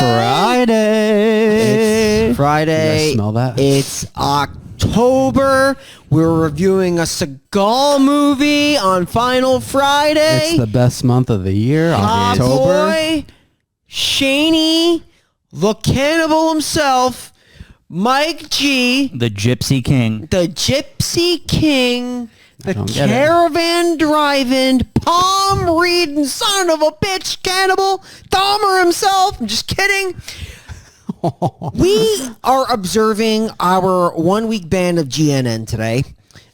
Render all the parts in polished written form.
Friday. It's Friday. You guys smell that? It's October. We're reviewing a Seagal movie on Final Friday. It's the best month of the year. October. Boy, Shaney, the cannibal himself, Mike G, The Gypsy King. the Gypsy King, the caravan driving, palm reading son of a bitch cannibal, Dahmer himself. I'm just kidding. We are observing our 1 week ban of GNN today.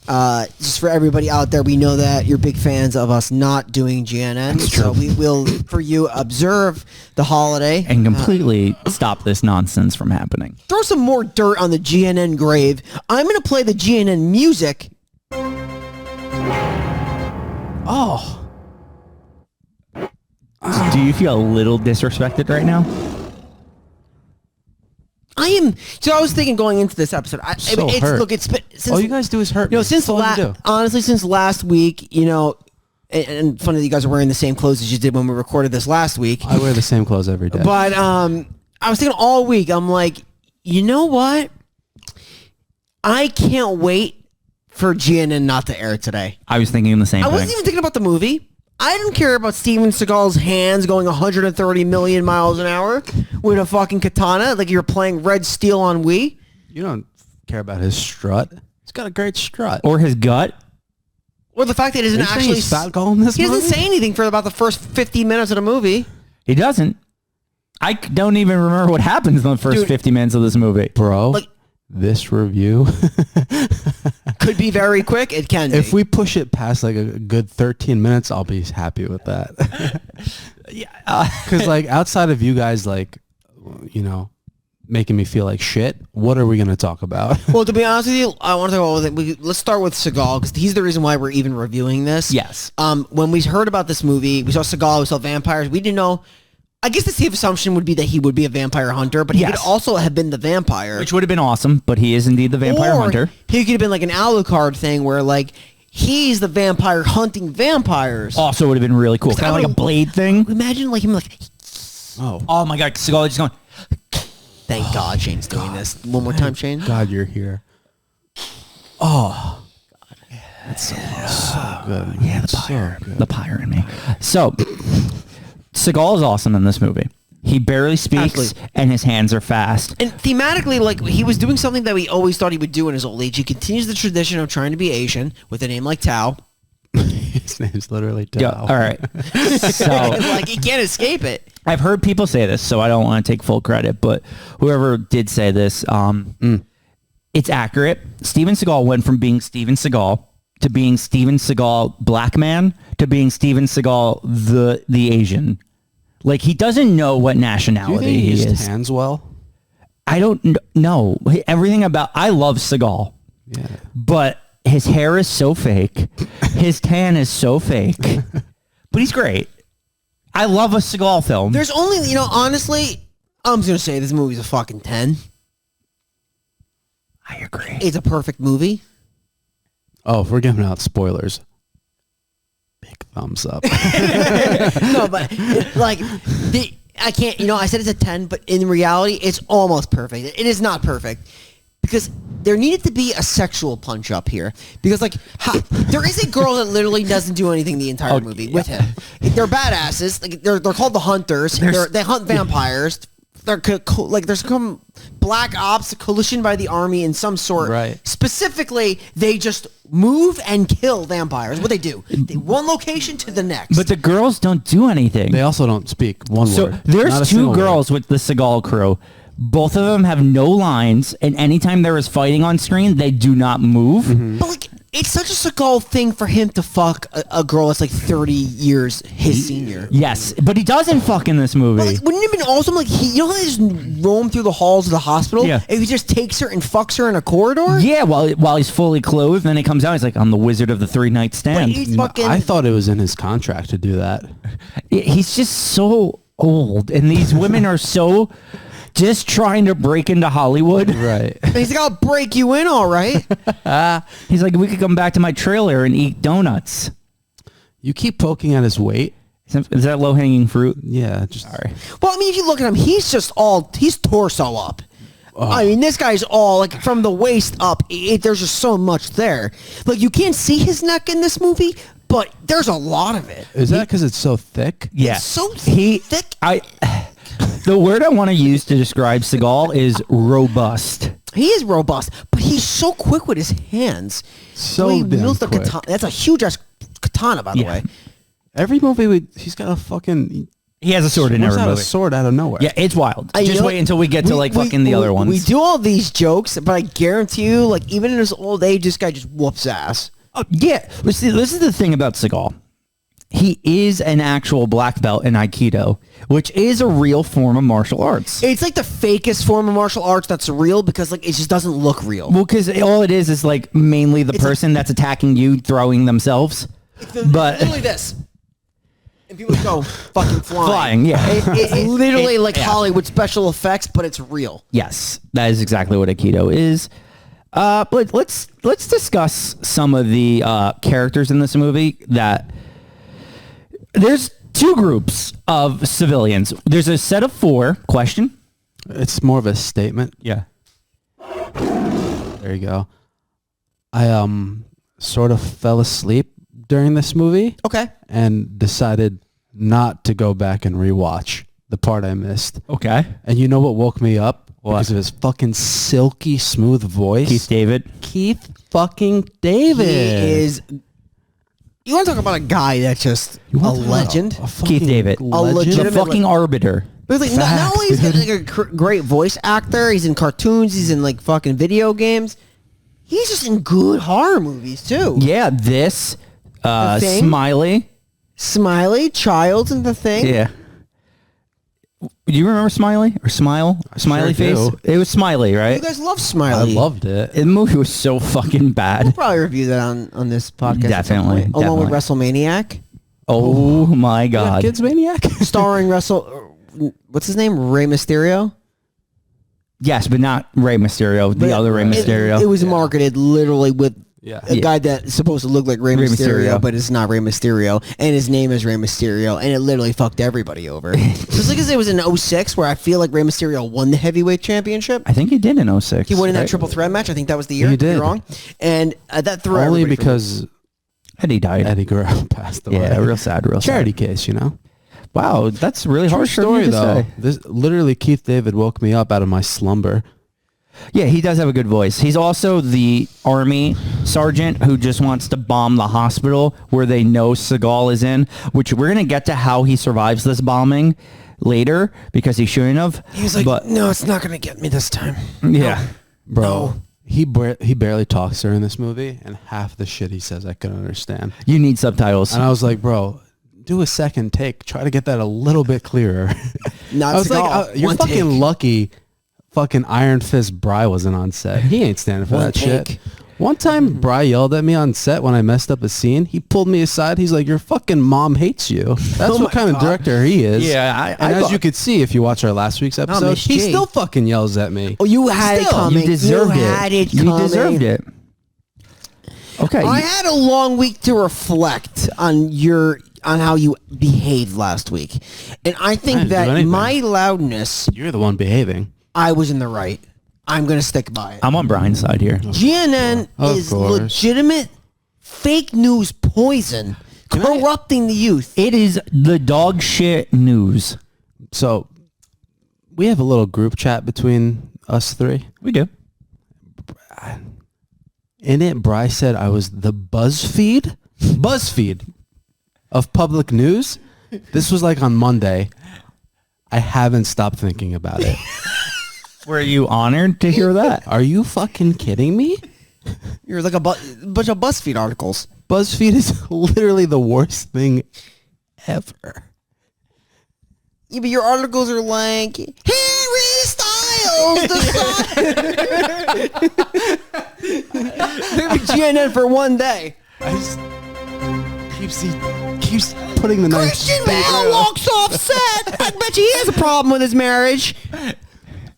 Just for everybody out there, we know that you're big fans of us not doing GNN. So we will, for you, observe the holiday. And completely stop this nonsense from happening. Throw some more dirt on the GNN grave. I'm going to play the GNN music. Oh. Do you feel a little disrespected right now? I am. So I was thinking going into this episode. Hurt. Look, it's been since, All you guys do is hurt. You know, me. since That's all you do. honestly, since last week, you know, and funny that you guys are wearing the same clothes as you did when we recorded this last week. I wear the same clothes every day. But I was thinking all week. I'm like, you know what? I can't wait for GNN not to air today. I was thinking the same I thing. wasn't even thinking about the movie. I didn't care about Steven Seagal's hands going 130 million miles an hour with a fucking katana like you're playing Red Steel on Wii. You don't care about his strut. He's got a great strut. Or his gut. Or the fact that he doesn't actually... Seagal in this he movie? doesn't say anything for about the first 50 minutes of the movie. He doesn't. I don't even remember what happens in the first 50 minutes of this movie. Bro, Like- this review... Could be very quick. It can be. If we push it past like a good 13 minutes, I'll be happy with that. Because like outside of you guys, like, you know, making me feel like shit, what are we going to talk about? Well, to be honest with you, I want to talk about... Let's start with Seagal, because he's the reason why we're even reviewing this. Yes. When we heard about this movie, we saw Seagal, we saw vampires. We didn't know... I guess the safe assumption would be that he would be a vampire hunter, but he could also have been the vampire. Which would have been awesome, but he is indeed the vampire hunter. He could have been like an Alucard thing where like he's the vampire hunting vampires. Also would have been really cool. Kind of like a blade thing. Imagine like him like... Oh my God, Seagal is just going... Thank God Shane's doing this. One more time, Shane. God, you're here. Oh. God. That's so good. Yeah, the pyre in me. So... Seagal is awesome in this movie. He barely speaks, Absolutely. and his hands are fast. And thematically, like, he was doing something that we always thought he would do in his old age. He continues the tradition of trying to be Asian with a name like Tao. His name's literally Tao. Yeah, all right. So Like, he can't escape it. I've heard people say this, so I don't want to take full credit, but whoever did say this, it's accurate. Steven Seagal went from being Steven Seagal to being Steven Seagal black man to being Steven Seagal the Asian. Like, he doesn't know what Do you nationality think he he used is. hands well? I don't know. Everything about... I love Seagal. Yeah. But his hair is so fake. His tan is so fake. But he's great. I love a Seagal film. There's only, you know, honestly, I'm just going to say this movie's a fucking 10. I agree. It's a perfect movie. Oh, if we're giving out spoilers, big thumbs up. No, but like I can't, you know, I said it's a 10, but in reality it's almost perfect. It is not perfect because there needed to be a sexual punch up here because like there is a girl that literally doesn't do anything the entire movie with him. They're badasses. Like they're called the Hunters. They hunt vampires. They're like there's some black ops coalition by the army in some sort. Right. Specifically, they just move and kill vampires. What they do? One location to the next. But the girls don't do anything. They also don't speak one So word. Not there's a two single girls with the Seagal crew. Both of them have no lines, and anytime there is fighting on screen, they do not move. But like, it's such a Seagal thing for him to fuck a girl that's like 30 years his senior. Yes, but he doesn't fuck in this movie. But like, wouldn't it have been awesome? Like, you know how they just roam through the halls of the hospital? Yeah. If he just takes her and fucks her in a corridor? Yeah, while he's fully clothed, then he comes out. He's like, "I'm the Wizard of the Three-Night But Stand." he's fucking... I thought it was in his contract to do that. He's just so old, and these women are so just trying to break into Hollywood. Right. He's like, I'll break you in, all right. He's like, we could come back to my trailer and eat donuts. You keep poking at his weight. Is that low hanging fruit? Yeah, just Sorry. Well, I mean, if you look at him, he's torso up. I mean, this guy's all like from the waist up. There's just so much there. Like you can't see his neck in this movie, but there's a lot of it. Is that because it's so thick? Yeah. It's so thick. The word I want to use to describe Seagal is robust. He is robust, but he's so quick with his hands. So He damn wields the quick. katana. That's a huge ass katana, by the way. Every movie, he's got a fucking... He has a sword in Whips every out movie. a sword out of nowhere. Yeah, it's wild. You Just know wait what? until we get to fucking the other ones. We do all these jokes, but I guarantee you, like even in his old age, this guy just whoops ass. Yeah, but see, this is the thing about Seagal. He is an actual black belt in Aikido, which is a real form of martial arts. It's like the fakest form of martial arts that's real because like it just doesn't look real. Well, because all it is like mainly the It's person that's attacking you throwing themselves. But literally this. And people go fucking flying. Flying, yeah. It's literally like yeah. Hollywood special effects, but it's real. yes, that is exactly what Aikido is. But let's discuss some of the characters in this movie. That there's two groups of civilians. There's a set of 4. Question. It's more of a statement. Yeah. There you go. I sort of fell asleep during this movie. Okay. And decided not to go back and rewatch the part I missed. Okay. And you know what woke me up? What? Because of his fucking silky smooth voice. Keith David. Keith fucking David. He is. You want to talk about a guy that's just You a want to talk about legend? a fucking Keith David. A legend? The legitimate fucking arbiter. But like, not only is he like a great voice actor, he's in cartoons, he's in like fucking video games. He's just in good horror movies too. Yeah, this The Thing? Smiley. Smiley, Childs, and The Thing. Yeah. Do you remember Smiley or Smile? Smiley sure face? do. It was Smiley, You right? guys love I Smiley. loved it. The movie was so fucking bad. We'll probably review that on this podcast. at some Definitely, point, along with definitely. WrestleManiac, Oh my Yeah, god. Kids Maniac? starring what's his name? Rey Mysterio. Yes, but not Rey Mysterio, the But other Rey Mysterio. It was marketed literally with Yeah. a guy that's supposed to look like Rey Rey Mysterio, Mysterio. but it's not Rey Mysterio, and his name is Rey Mysterio, and it literally fucked everybody over. Just like it was in 06, where I feel like Rey Mysterio won the heavyweight championship. I think he did in 06. He won in that right? triple threat match. I think that was the year. He Could be did. wrong. And that threw Only everybody for- because Eddie died. Eddie Guerrero passed away. Yeah, real sad, real Charity sad. case, you know? Wow, that's really True harsh story, for you to though. say. This literally Keith David woke me up out of my slumber. Yeah, he does have a good voice. He's also the army sergeant who just wants to bomb the hospital where they know Seagal is in, which we're going to get to how he survives this bombing later because he shouldn't have. He was like, but, "No, it's not going to get me this time." yeah. Bro, No. he barely talks during this movie, and half the shit he says I couldn't understand. You need subtitles. And I was like, bro, do a second take. Try to get that a little bit clearer. Not I was Seagal. like, you're One fucking take. lucky fucking Iron Fist Bry wasn't on set. He ain't standing for One that take. shit. One time, Bry yelled at me on set when I messed up a scene. He pulled me aside. He's like, your fucking mom hates you. That's what kind of director he is. Yeah, And as you could see, if you watch our last week's episode, Miss he G. still fucking yells at me. Oh, you had it Still, coming. you deserved you it. Had it You coming. deserved it. Okay. I had a long week to reflect on how you behaved last week, and I I think didn't do that anything. my loudness, You're the one behaving. I was in the right. I'm gonna stick by it. I'm on Brian's side here. GNN Of is course. legitimate fake news poison, corrupting the youth. It is the dog shit news. So we have a little group chat between us three. We do. In it, Bry said I was the BuzzFeed of public news. This was like on Monday. I haven't stopped thinking about it. Were you honored to hear that? Are you fucking kidding me? You're like a bunch of BuzzFeed articles. BuzzFeed is literally the worst thing ever. Yeah, but your articles are like Harry Styles Maybe GNN for one day. I just keeps putting the knife. Christian Bale walks off set. I bet you he has a problem with his marriage.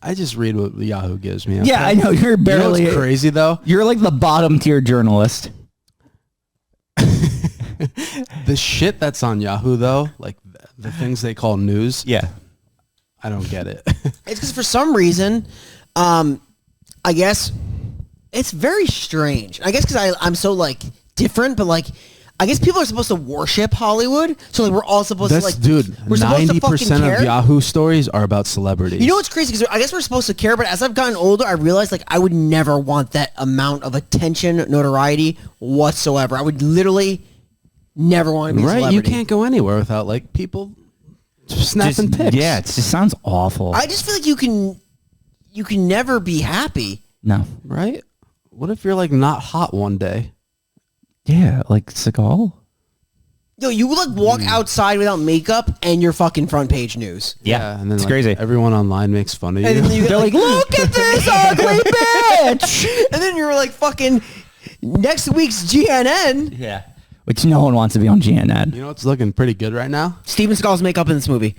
I just read what Yahoo gives me. Yeah, okay? I know. You're You know barely what's crazy though? You're like the bottom tier journalist. The shit that's on Yahoo though, like the things they call news. Yeah. I don't get it. It's because for some reason, I guess it's very strange. I guess because I'm so like different, but like I guess people are supposed to worship Hollywood, so like we're all supposed to like. Dude, we're supposed to 90% of Yahoo stories are about celebrities. You know what's crazy? Because I guess we're supposed to care, but as I've gotten older, I realized like I would never want that amount of attention, notoriety whatsoever. I would literally never want to be a celebrity. You can't go anywhere without like people snapping pics. Yeah, it just sounds awful. I just feel like you can never be happy. No. Right? What if you're like not hot one day? Yeah, like Seagal. Yo, you like walk outside without makeup and you're fucking front page news. Yeah, and then it's like, crazy. Everyone online makes fun of you. And then you They're like, look at this ugly bitch. And then you're like fucking next week's GNN. Yeah. Which no one wants to be on GNN. You know what's looking pretty good right now? Steven Seagal's makeup in this movie.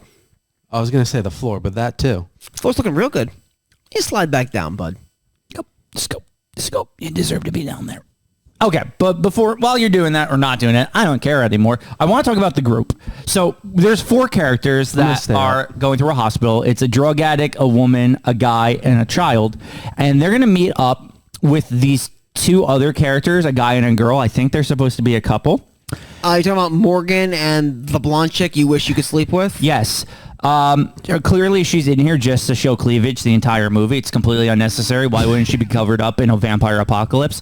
I was gonna say the floor, but that too. Floor's looking real good. You slide back down, bud. Go. Just go. Just go. You deserve to be down there. Okay, but while you're doing that or not doing it, I don't care anymore. I want to talk about the group. So there's 4 characters that are going through a hospital. It's a drug addict, a woman, a guy, and a child. And they're going to meet up with these 2 other characters, a guy and a girl. I think they're supposed to be a couple. You're talking about Morgan and the blonde chick you wish you could sleep with? Yes. Clearly she's in here just to show cleavage the entire movie. It's completely unnecessary. Why wouldn't she be covered up in a vampire apocalypse?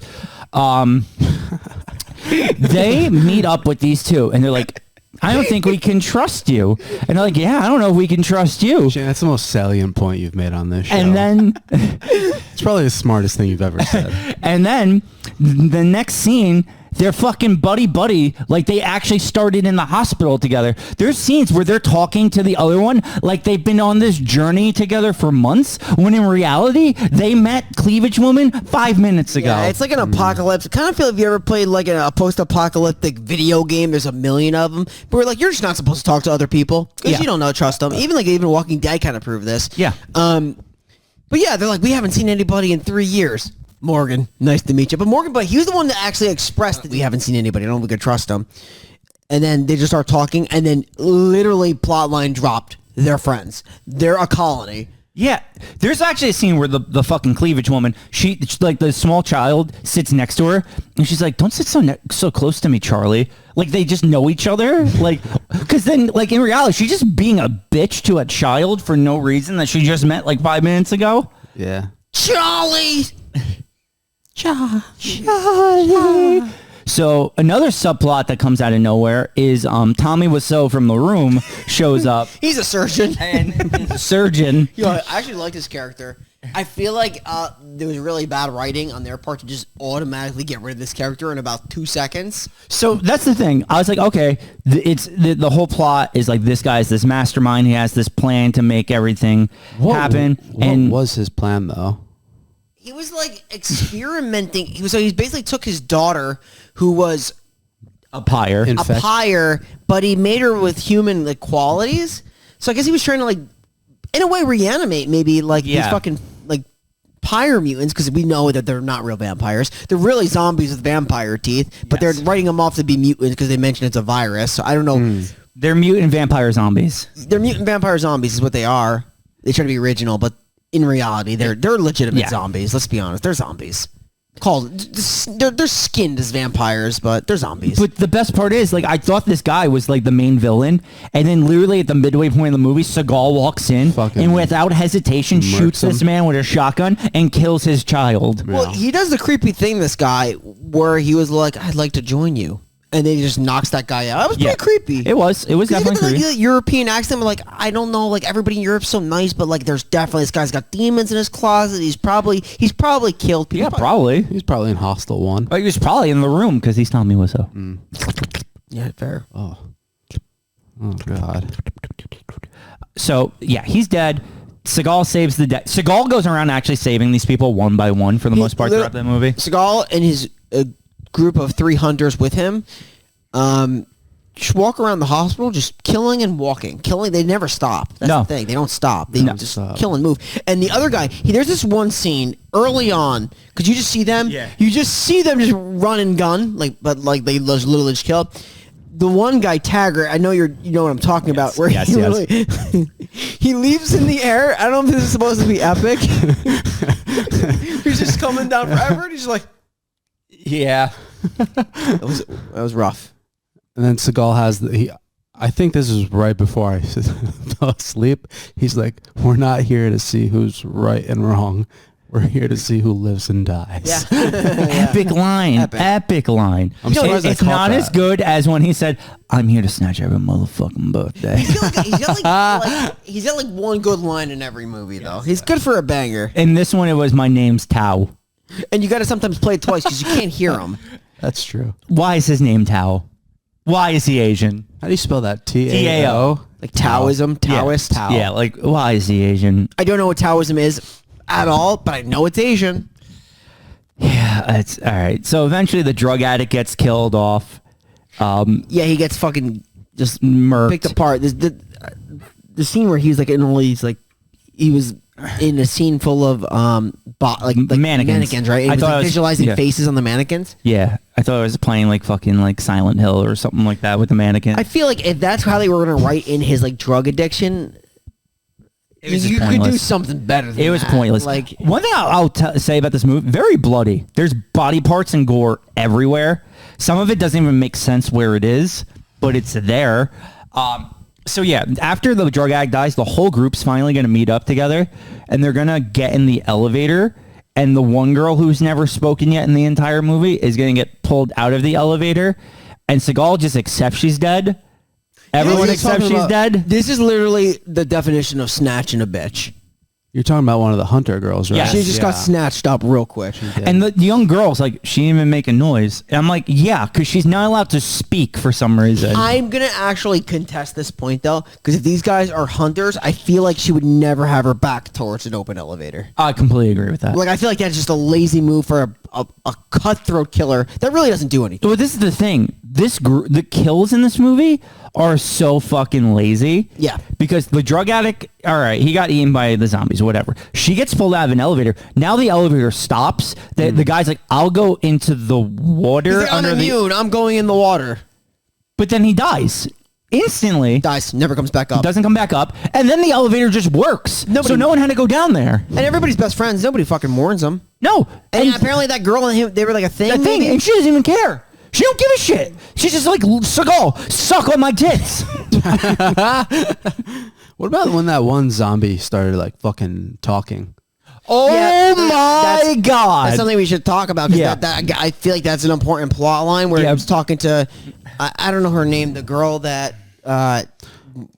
They meet up with these 2 and they're like, I don't think we can trust you. And they're like, yeah, I don't know if we can trust you. Shane, that's the most salient point you've made on this show. And then it's probably the smartest thing you've ever said. And then the next scene, they're fucking buddy, like they actually started in the hospital together. There's scenes where they're talking to the other one like they've been on this journey together for months, when in reality, they met Cleavage Woman 5 minutes ago. Yeah, it's like an apocalypse. I kind of feel if you ever played like a post-apocalyptic video game, there's a million of them, but we're like, you're just not supposed to talk to other people because you don't know, trust them. Even Walking Dead kind of proved this. Yeah. But yeah, they're like, we haven't seen anybody in 3 years. Morgan, nice to meet you. But he was the one that actually expressed that we haven't seen anybody. I don't think we could trust them. And then they just start talking, and then literally plotline dropped. They're friends. They're a colony. Yeah, there's actually a scene where the fucking Cleavage Woman, she like the small child sits next to her, and she's like, "Don't sit so close to me, Charlie." Like they just know each other, like because then like in reality, she's just being a bitch to a child for no reason that she just met like 5 minutes ago. Yeah, Charlie. Charlie. So another subplot that comes out of nowhere is Tommy Wiseau from The Room shows up. He's a surgeon. And he's a surgeon. Yo, I actually like this character. I feel like there was really bad writing on their part to just automatically get rid of this character in about 2 seconds. So that's the thing. I was like, okay, the whole plot is like this guy's this mastermind. He has this plan to make everything happen. What was his plan though? He was like experimenting. He basically took his daughter, who was a pyre, but he made her with human like qualities. So I guess he was trying to like, in a way, reanimate maybe like these fucking like pyre mutants, because we know that they're not real vampires. They're really zombies with vampire teeth, but they're writing them off to be mutants because they mentioned it's a virus. So I don't know. They're mutant vampire zombies. They're mutant vampire zombies is what they are. They try to be original, but in reality, they're legitimate zombies. Let's be honest. They're zombies. They're skinned as vampires, but they're zombies. But the best part is, like, I thought this guy was like the main villain, and then literally at the midway point of the movie, Seagal walks in and without hesitation shoots this man with a shotgun and kills his child. Well, he does the creepy thing, this guy, where he was like, "I'd like to join you." And then he just knocks that guy out. That was pretty creepy. It was definitely creepy. Like, European accent, but like, I don't know, like everybody in Europe's so nice, but like, there's definitely this guy's got demons in his closet. He's probably killed people. Yeah, probably. He's probably in Hostel 1. But he was probably in The Room because he's Tommy Wiseau. Yeah, fair. Oh God. So yeah, he's dead. Seagal saves the day. Seagal goes around actually saving these people one by one for the most part throughout the movie. Seagal and his group of 3 hunters with him just walk around the hospital just killing and walking. They never stop. That's the thing. They don't stop. They just kill and move. And the other guy, there's this one scene early on, because you just see them, you just see them just run and gun, but they literally just kill. the one guy, Taggart, I know you know what I'm talking about. Where yes, he, yes. really, he leaves in the air. I don't know if this is supposed to be epic. He's just coming down forever. And he's like, Yeah. that was rough. And then Seagal has I think this is right before I fell asleep. He's like, we're not here to see who's right and wrong. We're here to see who lives and dies. Yeah. Epic line. Epic line. I'm surprised I It's caught not that. as good as when he said, I'm here to snatch every motherfucking birthday. He's got like one good line in every movie though. He's good for a banger. In this one, it was, my name's Tao. And you got to sometimes play it twice because you can't hear him. That's true. Why is his name Tao? Why is he Asian? How do you spell that? T-A-O? T-A-O. Like Taoism, Taoist. Tao. Yeah, like, why is he Asian? I don't know what Taoism is at all, but I know it's Asian. Yeah, it's all right. So eventually the drug addict gets killed off. Yeah, he gets fucking Just murked. picked apart. The scene where he's like in all these like he was in a scene full of like mannequins, right? He I was thought like it was- visualizing yeah. faces on the mannequins. Yeah, I thought I was playing like fucking like Silent Hill or something like that with the mannequin. I feel like if that's how they were gonna write in his like drug addiction, It was just you could do pointless. something better than It was that. pointless. Like one thing I'll say about this movie, very bloody. There's body parts and gore everywhere. Some of it doesn't even make sense where it is, but it's there. So yeah, after the drug addict dies, the whole group's finally going to meet up together, and they're going to get in the elevator, and the one girl who's never spoken yet in the entire movie is going to get pulled out of the elevator, and Seagal just accepts she's dead. Everyone You're accepts talking she's about- dead. This is literally the definition of snatching a bitch. You're talking about one of the Hunter girls, right? Yes. She just got snatched up real quick. And the young girl's like, she didn't even make a noise. And I'm like, yeah, because she's not allowed to speak for some reason. I'm gonna actually contest this point though, because if these guys are hunters, I feel like she would never have her back towards an open elevator. I completely agree with that. Like I feel like that's just a lazy move for a cutthroat killer that really doesn't do anything. Well, this is the thing. The kills in this movie are so fucking lazy. Yeah. Because the drug addict, all right, he got eaten by the zombies, whatever. She gets pulled out of an elevator. Now the elevator stops. The guy's like, I'll go into the water. He's like, I'm immune. I'm going in the water. But then he dies instantly. Dies. Never comes back up. Doesn't come back up. And then the elevator just works. So no one had to go down there. And everybody's best friends. Nobody fucking warns them. No. And apparently that girl and him, they were like a thing. That thing, maybe? and she doesn't even care. She don't give a shit. She's just like, Seagal, suck on my tits. What about when that one zombie started like fucking talking? Oh Yeah, my God. That's something we should talk about. 'Cause Yeah. that I feel like that's an important plot line where Yeah. he was talking to, I don't know her name, the girl that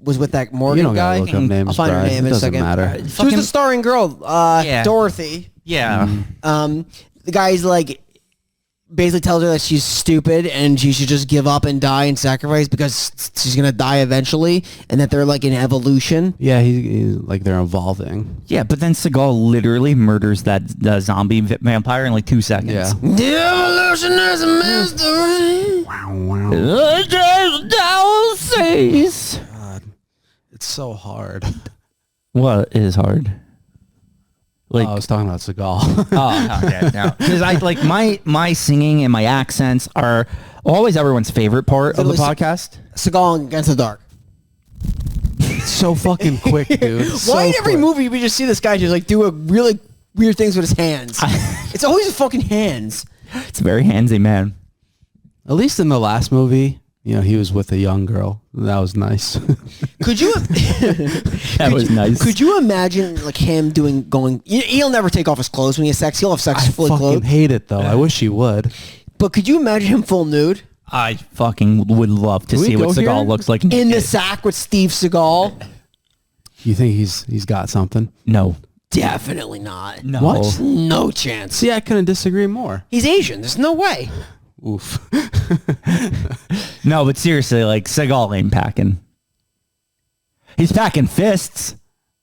was with that Morgan You don't guy. gotta look up names, I'll find her Brad. name It in a doesn't second. matter. She was Fucking- the starring girl, Yeah. Dorothy. Yeah. The guy's like basically tells her that she's stupid and she should just give up and die and sacrifice because she's gonna die eventually, and that they're like in evolution. Yeah, he's like they're evolving. Yeah, but then Seagal literally murders that zombie vampire in like 2 seconds. Yeah. The evolution is a mystery. Wow, wow. It's so hard. What is hard? Like, I was talking about Seagal. okay, no. Because I like my singing and my accents are always everyone's favorite part of the Literally, podcast. Seagal Against the Dark. So fucking quick, dude. Why in So every quick. movie we just see this guy just like do a really weird things with his hands? It's always his fucking hands. It's a very handsy man. At least in the last movie, you know, he was with a young girl. That was nice. Could you? That was nice. Could you imagine like him going? He'll never take off his clothes when he has sex. He'll have sex I fully fucking clothed. hate it though. I wish he would. But could you imagine him full nude I fucking would love to we see what go Seagal here? looks like. in the naked. sack with Steve Seagal? You think he's got something? No. Definitely not. No. What? No chance. See, I couldn't disagree more. He's Asian. There's no way. Oof. No, but seriously, like Seagal ain't packing. He's packing fists.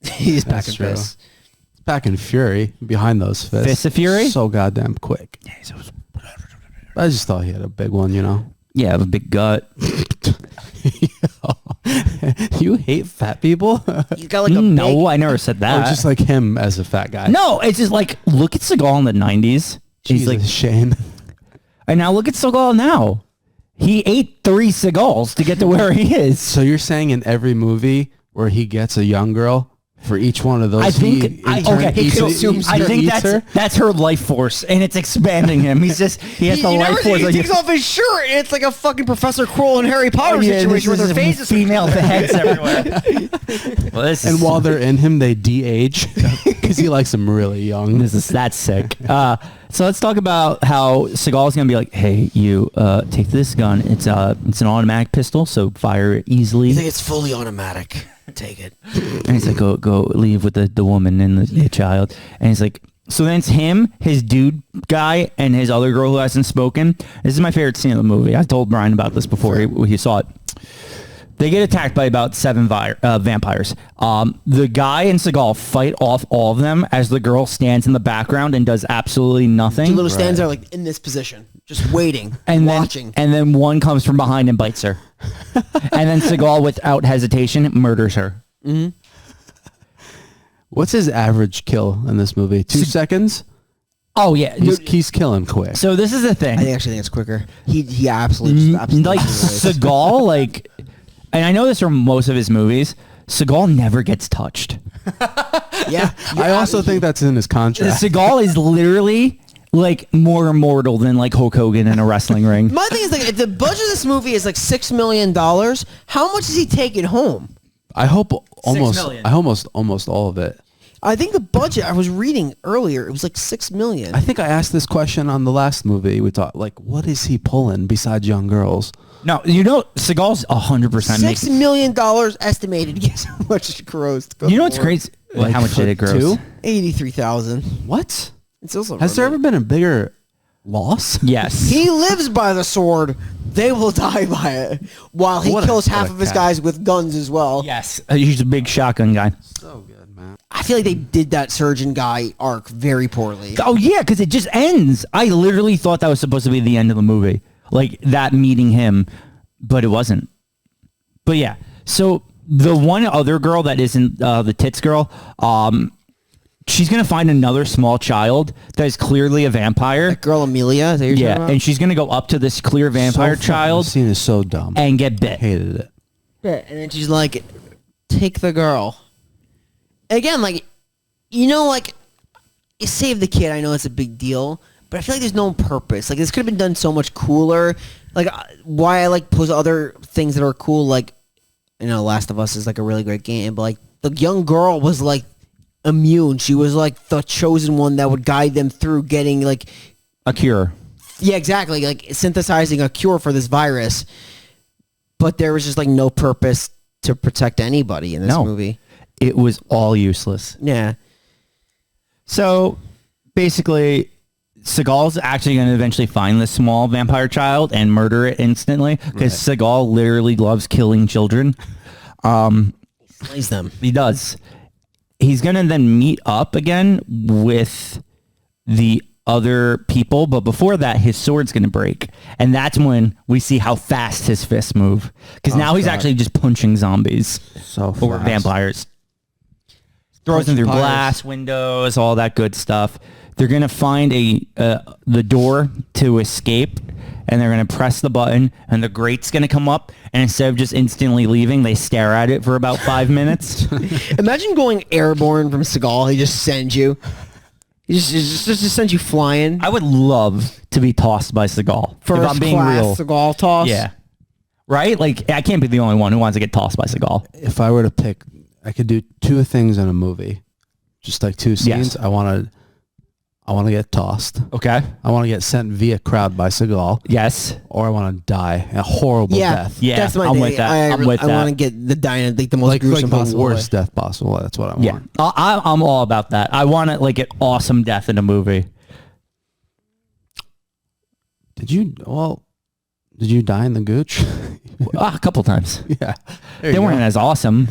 He's back That's in true. this. It's back in Fury behind those fists. Fists of Fury? So goddamn quick. I just thought he had a big one, you know. Yeah, I have a big gut. You hate fat people? He's got like a No, big, I never said Or that. just like him as a fat guy? No, it's just like, look at Seagal in the 90s. He's Jesus, like, Shane. and now look at Seagal now. He ate 3 Seagals to get to where he is. So you're saying in every movie where he gets a young girl, for each one of those, I think her? that's her life force, and it's expanding him. He has the life force. He takes off his shirt, and it's like a fucking Professor Quirrell and Harry Potter situation where their faces female heads everywhere. And while they're in him, they de-age because he likes them really young. That's sick. So let's talk about how Seagal's gonna be like, "Hey, you take this gun. It's an automatic pistol, so fire it easily." You think it's fully automatic? Take it. And he's like, go leave with the woman and the child. And he's like, so then it's him, his dude guy, and his other girl who hasn't spoken. This is my favorite scene of the movie. I told Brian about this before he saw it. They get attacked by about 7 vampires. The guy and Seagal fight off all of them as the girl stands in the background and does absolutely nothing. She literally stands there like in this position, just waiting, and watching. And then one comes from behind and bites her. And then Seagal, without hesitation, murders her. Mm-hmm. What's his average kill in this movie? 2 seconds? Oh, yeah. He's killing quick. So this is the thing. I actually think it's quicker. He absolutely like Seagal, like, and I know this from most of his movies, Seagal never gets touched. Yeah. I also think that's in his contract. Seagal is literally like more immortal than like Hulk Hogan in a wrestling ring. My thing is, like, if the budget of this movie is like $6 million, how much is he taking home? I hope $6 million. almost all of it. I think the budget I was reading earlier, it was like $6 million. I think I asked this question on the last movie we thought, like, what is he pulling besides young girls? No, Seagal's 100% making $6 million estimated. Guess how much it grossed? You know what's crazy? Like, how much did it gross? 83,000. What? It's also Has there ever been a bigger loss? Yes. He lives by the sword. They will die by it. While he kills half of his guys with guns as well. Yes. He's a big shotgun guy. So good, man. I feel like they did that surgeon guy arc very poorly. Oh, yeah, because it just ends. I literally thought that was supposed to be the end of the movie. Like, that meeting him, but it wasn't. But, yeah. So, the one other girl that isn't the tits girl, she's going to find another small child that is clearly a vampire. That girl Amelia, is that you're talking about? And she's going to go up to this clear vampire child. This scene is so dumb. And get bit. Hated it. Yeah, and then she's like, take the girl. Again, like, you know, like, you save the kid. I know it's a big deal, but I feel like there's no purpose. Like, this could have been done so much cooler. Like, why I like pose other things that are cool, like, you know, Last of Us is like a really great game, but like, the young girl was like immune. She was like the chosen one that would guide them through getting like a cure. Yeah, exactly. Like synthesizing a cure for this virus. But there was just like no purpose to protect anybody in this movie. It was all useless. Yeah. So basically, Seagal's actually going to eventually find this small vampire child and murder it instantly because Seagal literally loves killing children. Slays them. He does. He's going to then meet up again with the other people, but before that, his sword's going to break. And that's when we see how fast his fists move. Because now he's actually just punching zombies or vampires. Throws them through glass, windows, all that good stuff. They're going to find the door to escape, and they're going to press the button, and the grate's going to come up, and instead of just instantly leaving, they stare at it for about 5 minutes. Imagine going airborne from Seagal. He just sends you. He just sends you flying. I would love to be tossed by Seagal. First if I'm being class real. Seagal toss. Yeah. Right? Like, I can't be the only one who wants to get tossed by Seagal. If I were to pick, I could do 2 things in a movie. Just like 2 scenes. Yes. I want to get tossed. Okay. I want to get sent via crowd by Seagal. Yes. Or I want to die a horrible death. Yeah, that's my I'm thing. with that. I want to get the dying, like the most gruesome the possible worst way. death possible. That's what I Yeah. want. I'm all about that. I want to like an awesome death in a movie. Did you die in the gooch? A couple times. Yeah. They weren't as awesome.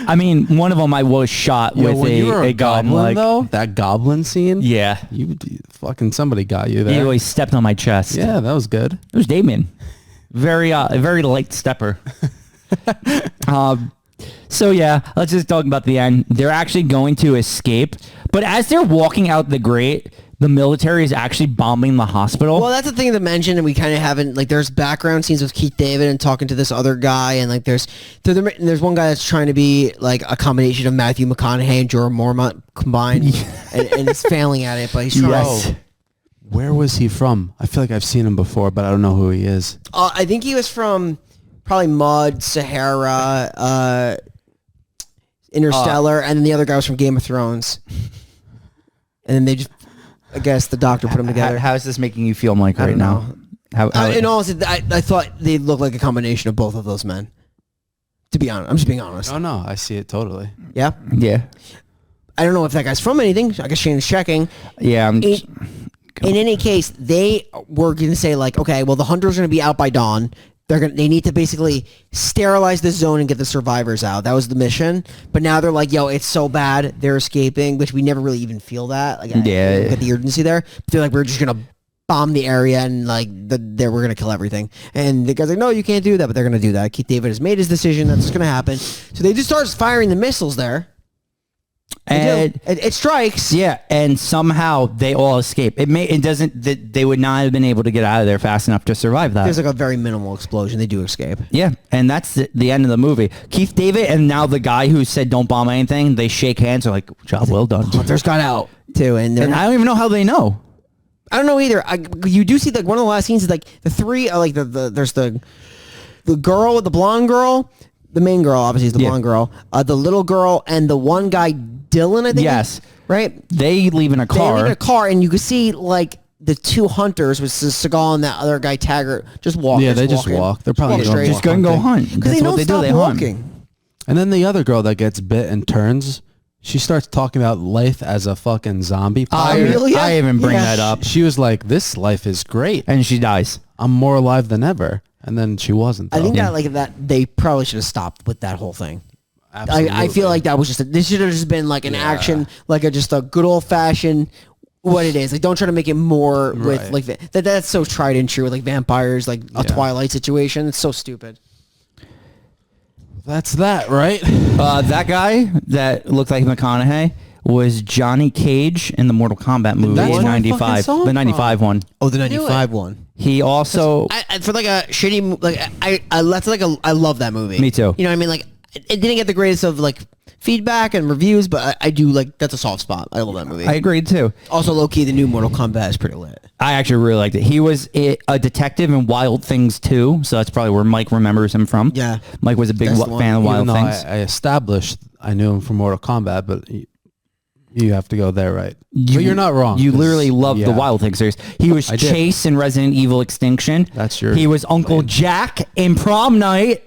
I mean, one of them I was shot with a gun. Goblin, Like, though, that goblin scene. yeah. You fucking somebody got you He there. always stepped on my chest. Yeah, that was good. It was Damien. Very light stepper. So yeah, let's just talk about the end. They're actually going to escape, but as they're walking out the grate, the military is actually bombing the hospital. Well, that's the thing to mention, and we kind of haven't, like, there's background scenes with Keith David and talking to this other guy, and like there's one guy that's trying to be like a combination of Matthew McConaughey and Jorah Mormont combined, and is failing at it, but he's trying. Yes. Where was he from? I feel like I've seen him before, but I don't know who he is. I think he was from probably Mud, Sahara, Interstellar, and then the other guy was from Game of Thrones. And then they just, I guess the doctor put them together. How is this making you feel, Mike, right now? In all honesty, I thought they looked like a combination of both of those men. To be honest, I'm just being honest. Oh no, I see it totally. Yeah? Yeah. I don't know if that guy's from anything. I guess Shane's checking. Yeah. In any case, they were going to say, like, okay, well, the hunters are going to be out by dawn. They need to basically sterilize the zone and get the survivors out. That was the mission. But now they're like, yo, it's so bad. They're escaping, which we never really even feel that. Like, yeah. Get the urgency there. But they're like, we're just going to bomb the area and like we're going to kill everything. And the guy's like, no, you can't do that. But they're going to do that. Keith David has made his decision. That's going to happen. So they just start firing the missiles there. And it strikes. Yeah, and somehow they all escape. They would not have been able to get out of there fast enough to survive that. There's like a very minimal explosion. They do escape. Yeah, and that's the end of the movie. Keith David and now the guy who said don't bomb anything, they shake hands. They're like, job well done. Hunters got out too, and I don't even know how they know. I don't know either. You do see like one of the last scenes is like the three like there's the girl with the blonde girl. The main girl, obviously, is the blonde girl. The little girl and the one guy, Dylan, I think. Yes. Right? They leave in a car. They leave in a car, and you can see, like, the two hunters, which is Seagal and that other guy, Taggart, just walk. Yeah, they just walk. They're probably just going to go hunt. Because That's what they do. They hunt. And then the other girl that gets bit and turns, she starts talking about life as a fucking zombie. Really? I even bring that up. She was like, this life is great. And she dies. I'm more alive than ever. And then she wasn't, though. I think that they probably should have stopped with that whole thing. Absolutely. I feel like that was this should have just been like an action, like just a good old fashioned what it is. Like, don't try to make it more with like that's so tried and true with like vampires, like a Twilight situation. It's so stupid. That's that, right? That guy that looked like McConaughey was Johnny Cage in the Mortal Kombat movie in 95. The 95 one. Oh, the 95 one. He also for like a shitty like I love that movie. Me too. You know what I mean? Like it didn't get the greatest of like feedback and reviews, but I do like that's a soft spot. I love that movie. I agreed too. Also, low key, the new Mortal Kombat is pretty lit. I actually really liked it. He was a detective in Wild Things 2, so that's probably where Mike remembers him from. Yeah, Mike was a big fan of Wild Things. I established I knew him from Mortal Kombat, but you have to go there, right? But you're not wrong. You literally love the Wild Things series. He was Chase in Resident Evil Extinction. That's your. He was Uncle Jack in Prom Night.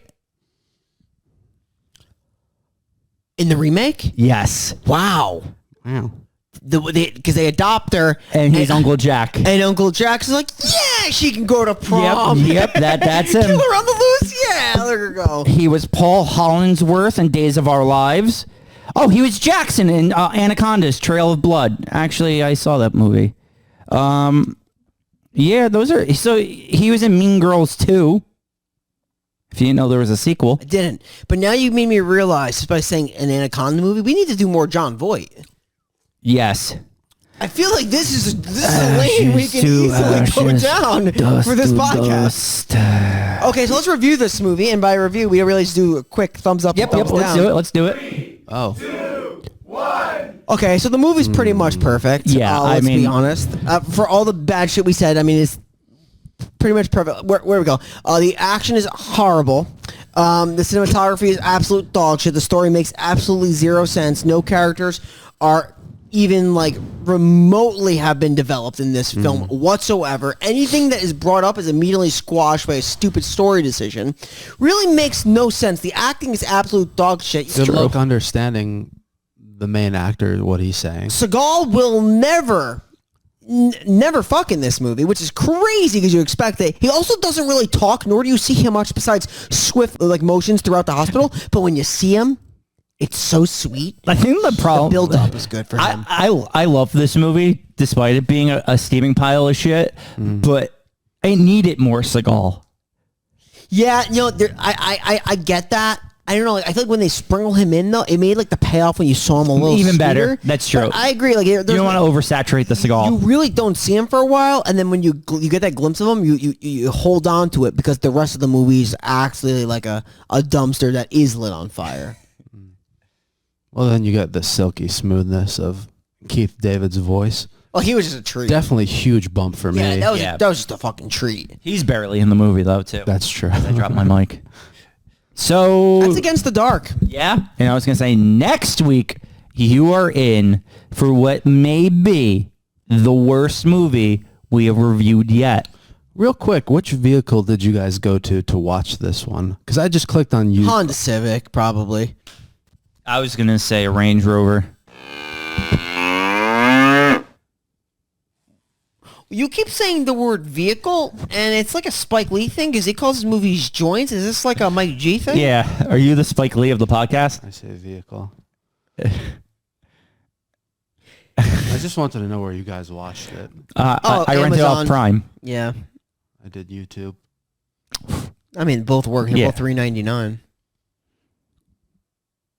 In the remake? Yes. Wow. Because they adopt her, and he's Uncle Jack. And Uncle Jack's like, yeah, she can go to prom. Yep, that's him. Kill her on the loose, yeah, let her go. He was Paul Hollingsworth in Days of Our Lives. Oh, he was Jackson in Anaconda's Trail of Blood. Actually, I saw that movie. Yeah, those are... So he was in Mean Girls 2. If you didn't know there was a sequel. I didn't. But now you made me realize, just by saying an Anaconda movie, we need to do more John Voight. Yes. I feel like this is a lane we can easily go down for this podcast. Okay, so let's review this movie, and by review, we really just do a quick thumbs up and thumbs down. Let's do it. 2, 1. Okay, so the movie's pretty much perfect. Yeah, let's be honest. For all the bad shit we said, I mean, it's pretty much perfect. Where we go? The action is horrible. The cinematography is absolute dog shit. The story makes absolutely zero sense. No characters are even like remotely have been developed in this film whatsoever. Anything that is brought up is immediately squashed by a stupid story decision. Really makes no sense. The acting is absolute dog shit. Good luck understanding the main actor, what he's saying. Seagal will never fuck in this movie, which is crazy because you expect that. He also doesn't really talk, nor do you see him much besides swift like motions throughout the hospital. But when you see him, it's so sweet. I think the problem... The build-up is good for him. I love this movie, despite it being a steaming pile of shit, but I needed more Seagal. Yeah, you know, I get that, I don't know. Like, I feel like when they sprinkle him in, though, it made like the payoff when you saw him a little Even sweeter. better. That's true. But I agree. Like, You don't want to oversaturate the Seagal. You really don't see him for a while, and then when you get that glimpse of him, you hold on to it because the rest of the movie is actually like a dumpster that is lit on fire. Well, then you got the silky smoothness of Keith David's voice. Well, he was just a treat. Definitely huge bump for me. Yeah, that was just a fucking treat. He's barely in the movie, though, too. That's true. I dropped my mic. So That's Against the Dark. yeah, and I was gonna say next week you are in for what may be the worst movie we have reviewed yet. Real quick, which vehicle did you guys go to watch this one? Because I just clicked on you. Honda Civic, probably. I was gonna say a Range Rover. You keep saying the word vehicle, and it's like a Spike Lee thing because he calls his movies joints. Is this like a Mike G thing? Yeah, are you the Spike Lee of the podcast? I say vehicle. I just wanted to know where you guys watched it. I rented it off Amazon. Prime Yeah. I did YouTube. I mean, both work. They're Yeah. both $3.99.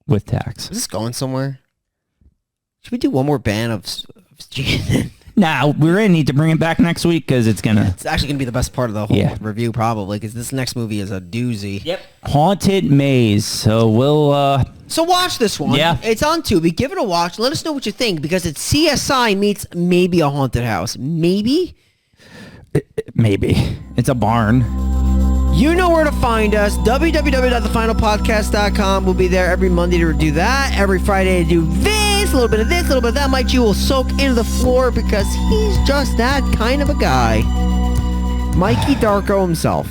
with tax. Is this going somewhere? Should we do one more band of Jason? Now we're gonna need to bring it back next week because it's gonna. It's actually going to be the best part of the whole Yeah. review, probably, because this next movie is a doozy. Yep. Haunted Maze. So we'll. So watch this one. Yeah. It's on Tubi. Give it a watch. Let us know what you think, because it's CSI meets maybe a haunted house. Maybe? Maybe it's a barn. You know where to find us. www.thefinalpodcast.com. We'll be there every Monday to do that. Every Friday to do this, a little bit of this, a little bit of that. Mike G will soak into the floor because he's just that kind of a guy. Mikey Darko himself.